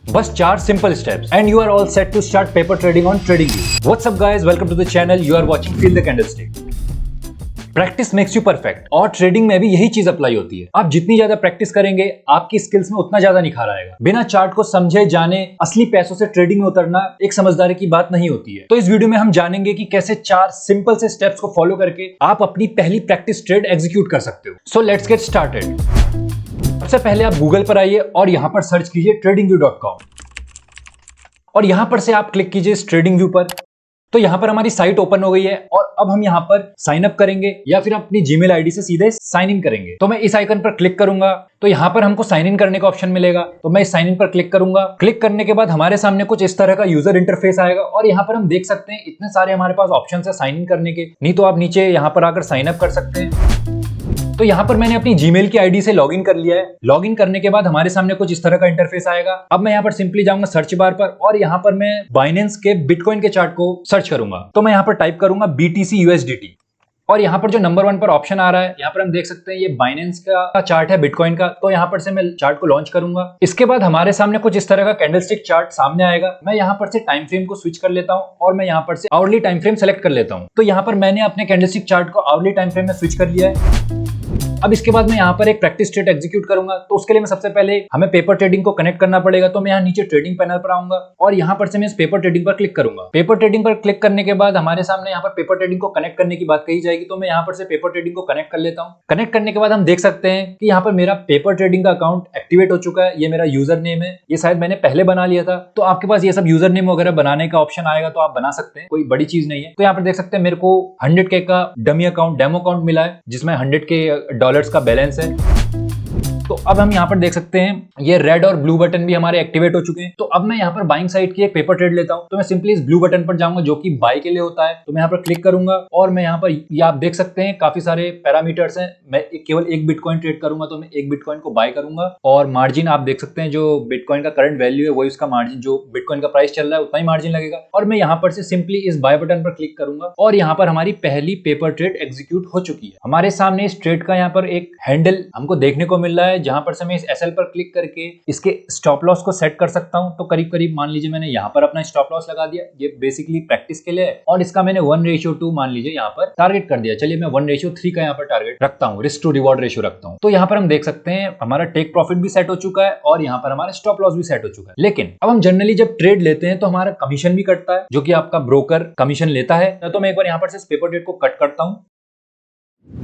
बस 4 simple steps and you are all set to start paper trading on TradingView. What's up guys, welcome to the channel. You are watching feel the candlestick. Practice makes you perfect और trading में भी यही चीज apply होती है। आप जितनी ज्यादा प्रैक्टिस करेंगे आपकी स्किल्स में उतना ज्यादा निखार आएगा। बिना चार्ट को समझे जाने असली पैसों से ट्रेडिंग में उतरना एक समझदारी की बात नहीं होती है। तो इस वीडियो में हम जानेंगे कि कैसे 4 सिंपल से स्टेप्स को फॉलो करके आप अपनी पहली प्रैक्टिस ट्रेड एग्जीक्यूट कर सकते हो। So let's get started. सबसे पहले आप गूगल पर आइए और यहां पर सर्च कीजिए tradingview.com और यहां पर से आप क्लिक कीजिए इस ट्रेडिंग व्यू पर। तो यहां पर हमारी साइट ओपन हो गई है और अब हम यहां पर साइन अप करेंगे या फिर अपनी जीमेल आईडी से सीधे साइन इन करेंगे। तो मैं इस आइकन पर क्लिक करूंगा तो यहां पर हमको साइन इन करने का ऑप्शन मिलेगा। तो मैं इस साइन इन पर क्लिक करूंगा। क्लिक करने के बाद हमारे सामने कुछ इस तरह का यूजर इंटरफेस आएगा और यहां पर हम देख सकते हैं इतने सारे हमारे पास ऑप्शन है साइन इन करने के। नहीं तो आप नीचे यहां पर आकर साइन अप कर सकते हैं। तो यहां पर मैंने अपनी जीमेल की आईडी से लॉगिन कर लिया है। लॉगिन करने के बाद हमारे सामने कुछ इस तरह का इंटरफेस आएगा। अब मैं यहां पर सिंपली जाऊंगा सर्च बार पर और यहां पर मैं बाइनेंस के बिटकॉइन के चार्ट को सर्च करूंगा। तो मैं यहां पर टाइप करूंगा BTC USDT और यहां पर जो नंबर 1 पर ऑप्शन आ रहा है यहां पर हम देख सकते हैं ये बाइनेंस का चार्ट है बिटकॉइन का। तो यहां पर से मैं चार्ट को लॉन्च करूंगा। इसके बाद हमारे सामने कुछ इस तरह का कैंडलस्टिक चार्ट सामने आएगा। मैं यहां पर से टाइम फ्रेम को स्विच कर लेता हूं और मैं यहां पर से आवरली टाइम फ्रेम सेलेक्ट कर लेता हूं। तो यहां पर मैंने अपने कैंडलस्टिक चार्ट को आवरली टाइम फ्रेम में स्विच कर लिया है। अब इसके बाद मैं यहाँ पर एक प्रैक्टिस ट्रेड एग्जीक्यूट करूंगा। तो उसके लिए मैं सबसे पहले हमें पेपर ट्रेडिंग को कनेक्ट करना पड़ेगा। तो मैं यहाँ नीचे ट्रेडिंग पैनल पर आऊंगा और यहाँ पर से मैं इस पेपर ट्रेडिंग पर क्लिक करूंगा। पेपर ट्रेडिंग पर क्लिक करने के बाद हमारे सामने यहाँ पर पेपर ट्रेडिंग को कनेक्ट करने की बात कही जाएगी। तो मैं यहाँ पर से पेपर ट्रेडिंग को कनेक्ट कर लेता हूँ। कनेक्ट करने के बाद हम देख सकते हैं कि यहाँ पर मेरा पेपर ट्रेडिंग का अकाउंट एक्टिवेट हो चुका है। ये मेरा यूजर नेम है। ये शायद मैंने पहले बना लिया था। तो आपके पास ये सब यूजर नेम वगैरह बनाने का ऑप्शन आएगा तो आप बना सकते हैं, कोई बड़ी चीज नहीं है। तो यहाँ पर देख सकते हैं मेरे को 100K का डमी अकाउंट डेमो अकाउंट मिला है जिसमें $100K का बैलेंस है। तो अब हम यहाँ पर देख सकते हैं ये रेड और ब्लू बटन भी हमारे एक्टिवेट हो चुके हैं। तो अब मैं यहाँ पर बाइंग साइड की एक पेपर ट्रेड लेता हूँ। तो मैं सिंपली इस ब्लू बटन पर जाऊंगा जो कि बाय के लिए होता है। तो मैं यहाँ पर क्लिक करूंगा और मैं यहाँ पर ये आप देख सकते हैं काफी सारे पैरामीटर्स हैं। मैं केवल एक बिटकॉइन ट्रेड करूंगा तो मैं एक बिटकॉइन को बाय करूंगा और मार्जिन आप देख सकते हैं जो बिटकॉइन का करंट वैल्यू है वही उसका मार्जिन, जो बिटकॉइन का प्राइस चल रहा है उतना ही मार्जिन लगेगा। और मैं यहाँ पर से सिंपली इस बाय बटन पर क्लिक करूंगा और यहाँ पर हमारी पहली पेपर ट्रेड एग्जीक्यूट हो चुकी है। हमारे सामने इस ट्रेड का यहाँ पर एक हैंडल हमको देखने को मिल रहा है जहां पर से मैं इस SL पर क्लिक करके इसके स्टॉप लॉस को सेट कर सकता हूं। तो करीब करीब मान लीजिए मैंने यहां पर अपना स्टॉप लॉस लगा दिया। ये बेसिकली प्रैक्टिस के लिए है और इसका मैंने 1:2 मान लीजिए यहां पर टारगेट कर दिया। चलिए मैं 1:3 का यहां पर टारगेट रखता हूं, रिस्क टू रिवॉर्ड रेशियो रखता हूं। तो यहां पर हम देख सकते हैं हमारा टेक प्रॉफिट भी सेट हो चुका है और यहां पर हमारा स्टॉप लॉस भी सेट हो चुका है। लेकिन अब हम जनरली जब ट्रेड लेते हैं तो हमारा कमीशन भी कटता है जो कि आपका ब्रोकर कमीशन लेता है। तो मैं एक बार यहां पर से इस पेपर ट्रेड को कट करता हूं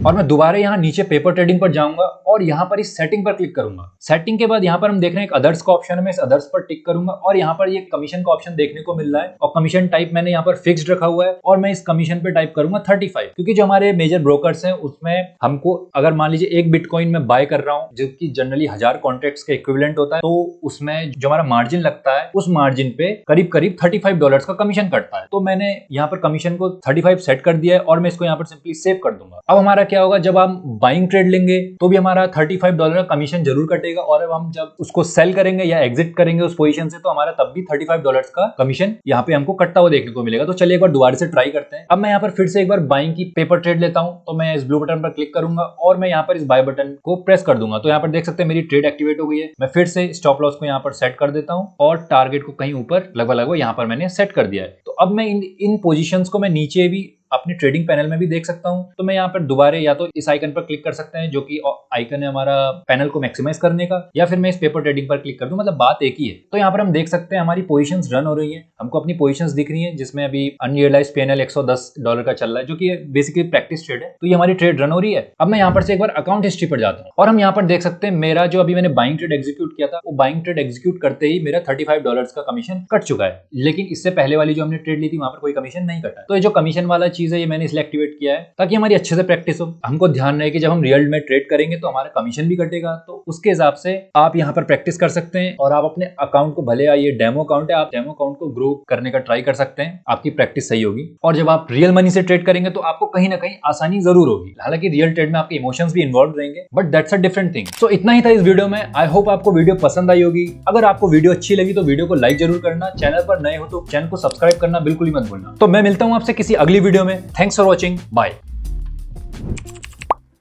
और मैं दोबारा यहाँ नीचे पेपर ट्रेडिंग पर जाऊंगा और यहाँ पर इस सेटिंग पर क्लिक करूंगा। सेटिंग के बाद यहाँ पर हम देख रहे हैं एक अदर्स का ऑप्शन है। मैं इस अदर्स पर टिक करूंगा और यहाँ पर ये कमीशन का ऑप्शन देखने को मिल रहा है और कमीशन टाइप मैंने यहाँ पर फिक्स्ड रखा हुआ है और मैं इस कमीशन पे टाइप करूंगा 35, क्योंकि जो हमारे मेजर ब्रोकर्स हैं उसमें हमको अगर मान लीजिए एक बिटकॉइन में बाय कर रहा हूँ जो कि जनरली 1000 कॉन्ट्रैक्ट्स के इक्विवेलेंट होता है, तो उसमें जो हमारा मार्जिन लगता है उस मार्जिन पे करीब करीब $35 का कमीशन कटता है। तो मैंने यहाँ पर कमीशन को 35 सेट कर दिया है और मैं इसको यहाँ पर सिंपली सेव कर दूंगा। अब हमारा क्या होगा, जब हम बाइंग ट्रेड लेंगे तो भी हमारा $35 का कमीशन जरूर कटेगा और अब हम जब उसको सेल करेंगे या एग्जिट करेंगे उस पोजीशन से तो हमारा तब भी $35 का कमीशन यहाँ पे हमको कटता हुआ देखने को मिलेगा। तो चलिए एक बार दोबारा से ट्राई करते हैं। अब मैं यहाँ पर फिर से एक बार बाइंग की पेपर ट्रेड लेता हूँ। तो मैं इस ब्लू बटन पर क्लिक करूंगा और मैं यहाँ पर इस बाय बटन को प्रेस कर दूंगा। तो यहाँ पर देख सकते हैं मेरी ट्रेड एक्टिवेट हो गई है। मैं फिर से स्टॉप लॉस को यहाँ पर सेट कर देता हूँ और टारगेट को कहीं ऊपर लगभग यहाँ पर मैंने सेट कर दिया है। तो अब मैं इन पोजीशंस को मैं नीचे भी अपने ट्रेडिंग पैनल में भी देख सकता हूं। तो मैं यहाँ पर दोबारा या तो इस आइकन पर क्लिक कर सकते हैं जो कि आइकन है हमारा पैनल को मैक्सिमाइज करने का, या फिर मैं इस पेपर ट्रेडिंग पर क्लिक कर दूं, मतलब बात एक ही है। तो यहाँ पर हम देख सकते हैं हमारी पोजीशंस रन हो रही हैं, हमको अपनी पोजीशंस दिख रही हैं जिसमें अभी अनरियलाइज्ड PNL $110 का चल रहा है जो कि बेसिकली प्रैक्टिस ट्रेड है। तो ये हमारी ट्रेड रन हो रही है। अब मैं यहाँ पर से एक बार अकाउंट हिस्ट्री पर जाता हूँ और हम यहाँ पर देख सकते हैं मेरा जो अभी मैंने बाइंग ट्रेड एग्जीक्यूट किया था वो बाइंग ट्रेड एग्जीक्यूट करते ही मेरा $35 का कमीशन कट चुका है। लेकिन इससे पहले वाली जो हमने ट्रेड ली थी वहां पर कोई कमीशन नहीं कटा। तो ये जो कमीशन वाला चीज है ये मैंने इसलिए एक्टिवेट किया है ताकि हमारी अच्छे से प्रैक्टिस हो। हमको ध्यान रहे कि जब हम रियल में ट्रेड करेंगे तो हमारा कमीशन भी कटेगा। तो उसके हिसाब से आप यहाँ पर प्रैक्टिस कर सकते हैं और आप अपने अकाउंट को, भले ये डेमो अकाउंट है, आप डेमो अकाउंट को ग्रो करने का ट्राई कर सकते हैं। आपकी प्रैक्टिस सही होगी और जब आप रियल मनी से ट्रेड करेंगे तो आपको कहीं ना कहीं आसानी जरूर होगी। हालांकि रियल ट्रेड में आपके इमोशंस भी इन्वॉल्व रहेंगे, but that's a different thing. So इतना ही था इस वीडियो में। आई होप आपको वीडियो पसंद आई होगी। अगर आपको वीडियो अच्छी लगी तो वीडियो को लाइक जरूर करना। चैनल पर नए हो तो चैनल को सब्सक्राइब करना बिल्कुल ही मत भूलना। तो मैं मिलता हूं आपसे किसी अगली वीडियो में। Thanks for watching, bye.